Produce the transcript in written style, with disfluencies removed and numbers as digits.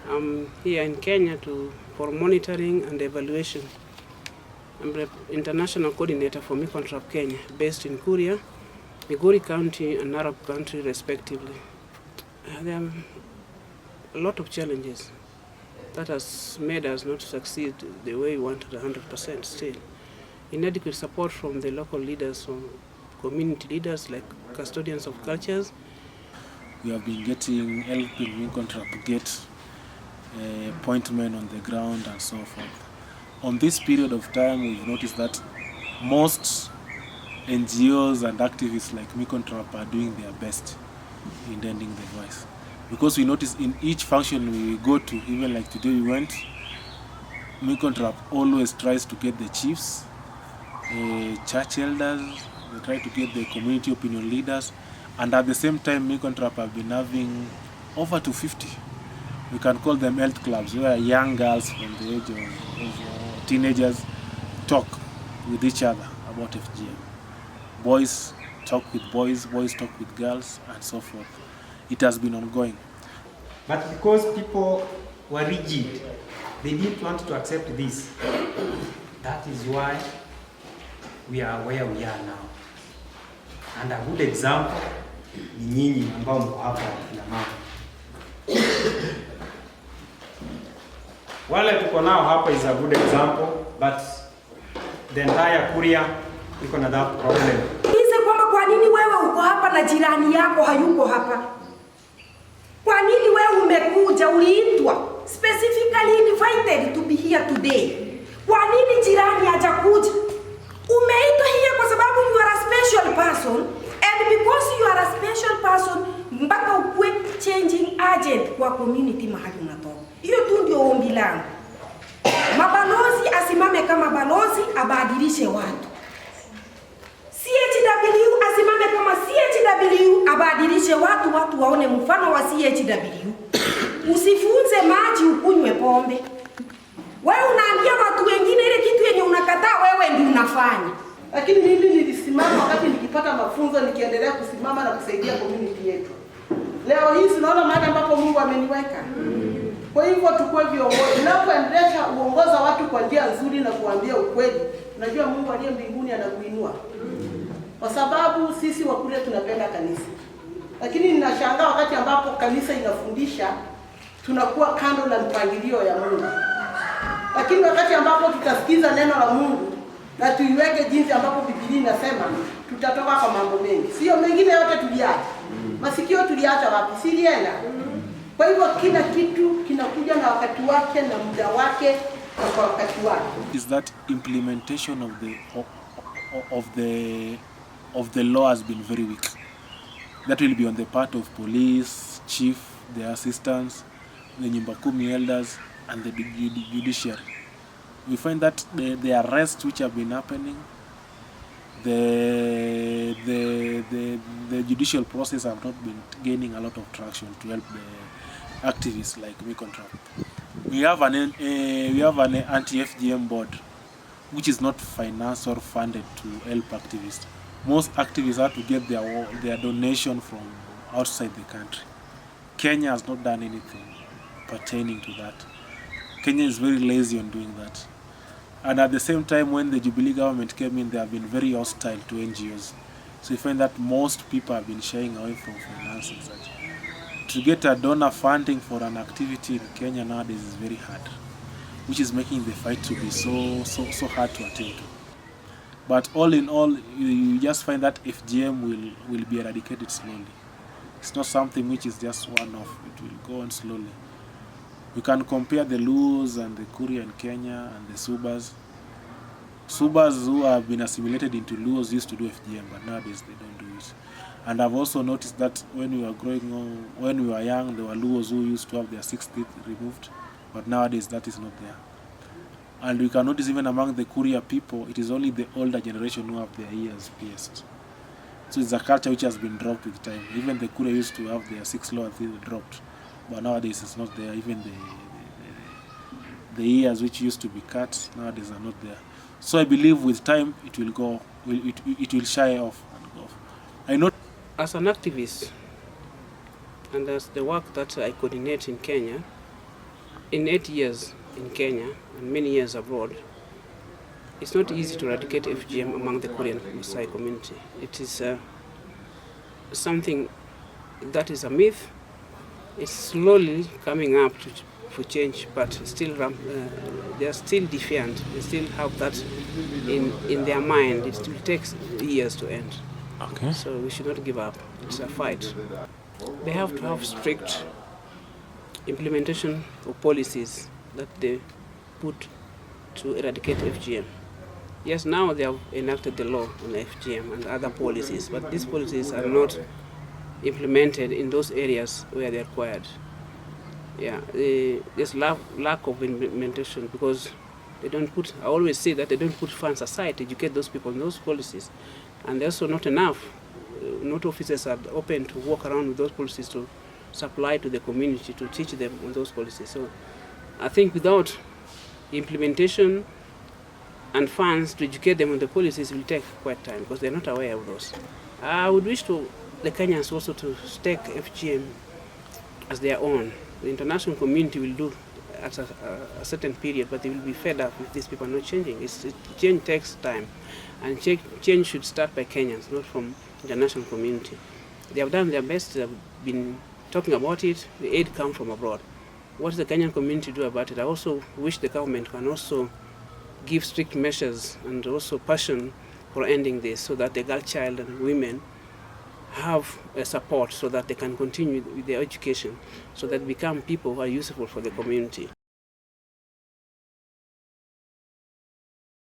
I'm here in Kenya for monitoring and evaluation. I'm the international coordinator for Micontrap-Kenya, based in Kuria, Migori County and Narok County respectively. There are a lot of challenges that has made us not succeed the way we wanted 100% still. Inadequate support from the local leaders, from community leaders like custodians of cultures. We have been helping Micontrap get appointment on the ground and so forth. On this period of time, we've noticed that most NGOs and activists like Micontrap are doing their best in lending the voice. Because we notice in each function we go to, even like today we went, Micontrap always tries to get the chiefs, church elders, they try to get the community opinion leaders, and at the same time Micontrap have been having over to 50. We can call them health clubs, where young girls from the age of teenagers talk with each other about FGM. Boys talk with boys, boys talk with girls, and so forth. It has been ongoing. But because people were rigid, they didn't want to accept this. That is why we are where we are now. And a good example ni nyinyi ambao mko hapa kina mama. Wale tuko nao hapa is a good example, but the entire Kuria iko na that problem. Nize kwamba kwa nini wewe uko hapa na jirani yako hayuko hapa? Kwa nini wewe umekuja, uliitwa specifically invited to be here today? Kwa nini jirani hajakuja? Umeitwa here kwa sababu you are a special person, and because you are a special person mpaka ukue changing agent kwa community mahali unatoka. Hiyo tu ndio ombi langu. Mabalozi asimame kama balozi, abadilishe watu. CHW asimame kama CHW, abadilishe watu, watu waone mfano wa CHW. Usifunze maji ukunywe pombe. Wewe unaambia watu wengine ile kitu yenye unakataa wewe ndio unafanya. Lakini mimi nilisimama wakati nikipata mafunzo, nikiendelea kusimama na kusaidia community yetu. Leo hii tunaona mahali ambapo Mungu ameniweka. Kwa hivyo tukue viongozi. Unapoendelea uongoza watu kwa njia nzuri na kuambia ukweli, unajua Mungu aliye mbinguni anakuinua. Kwa sababu sisi wa Kuria tunapenda kanisa. Lakini ninashangaa wakati ambapo kanisa inafundisha, tunakuwa kando na mpangilio ya Mungu. Lakini wakati ambapo tutasikiza neno la Mungu na tuiweke jinsi ambapo Biblia inasema, tutatoka kwa mambo mengi. Sio mengine yote tuliacha. Masikio tuliacha wapi? Silienda. Kwa hivyo kila kitu kinakuja na wakati wake na muda wake na kwa wakati wake. Is that implementation of the law has been very weak. That will be on the part of police, chief, the assistants, the Nyumba Kumi elders, and the judiciary. We find that the arrests which have been happening, the judicial process have not been gaining a lot of traction to help the activists like Micontrap. We have an anti-FGM board which is not financed or funded to help activists. Most activists have to get their donation from outside the country. Kenya has not done anything pertaining to that. Kenya is very lazy on doing that. And at the same time, when the Jubilee government came in, they have been very hostile to NGOs. So you find that most people have been shying away from financing such. To get a donor funding for an activity in Kenya nowadays is very hard, which is making the fight to be so hard to attend to. But all in all, you just find that FGM will be eradicated slowly. It's not something which is just one-off. It will go on slowly. We can compare the Luos and the Kuria in Kenya and the Subas. Subas who have been assimilated into Luos used to do FGM, but nowadays they don't do it. And I've also noticed that when we were young, there were Luos who used to have their 6 teeth removed, but nowadays that is not there. And we can notice even among the Kuria people, it is only the older generation who have their ears pierced. So it's a culture which has been dropped with time. Even the Kuria used to have their 6 lower teeth dropped, but nowadays it's not there. Even the ears which used to be cut nowadays are not there. So I believe with time it will go, it will shy off and go off. I know. As an activist, and as the work that I coordinate in Kenya, in 8 years in Kenya and many years abroad, it's not easy to eradicate FGM among the Korean Maasai community. It is something that is a myth. It's slowly coming up for change, but still they are still defiant. They still have that in their mind. It still takes years to end. Okay. So we should not give up. It's a fight. They have to have strict implementation of policies that they put to eradicate FGM. Yes, now they have enacted the law on FGM and other policies, but these policies are not implemented in those areas where they're required. Yeah, there's lack of implementation because they don't put, I always say that they don't put funds aside to educate those people on those policies. And there's also not enough. Not officers are open to walk around with those policies to supply to the community, to teach them on those policies. So I think without implementation and funds to educate them on the policies will take quite time because they're not aware of those. I would wish to the Kenyans also to take FGM as their own. The international community will do at a certain period, but they will be fed up if these people are not changing. Change takes time, and change should start by Kenyans, not from international community. They have done their best. They have been talking about it. The aid comes from abroad. What does the Kenyan community do about it? I also wish the government can also give strict measures and also passion for ending this, so that the girl child and women have a support so that they can continue with their education, so that become people who are useful for the community.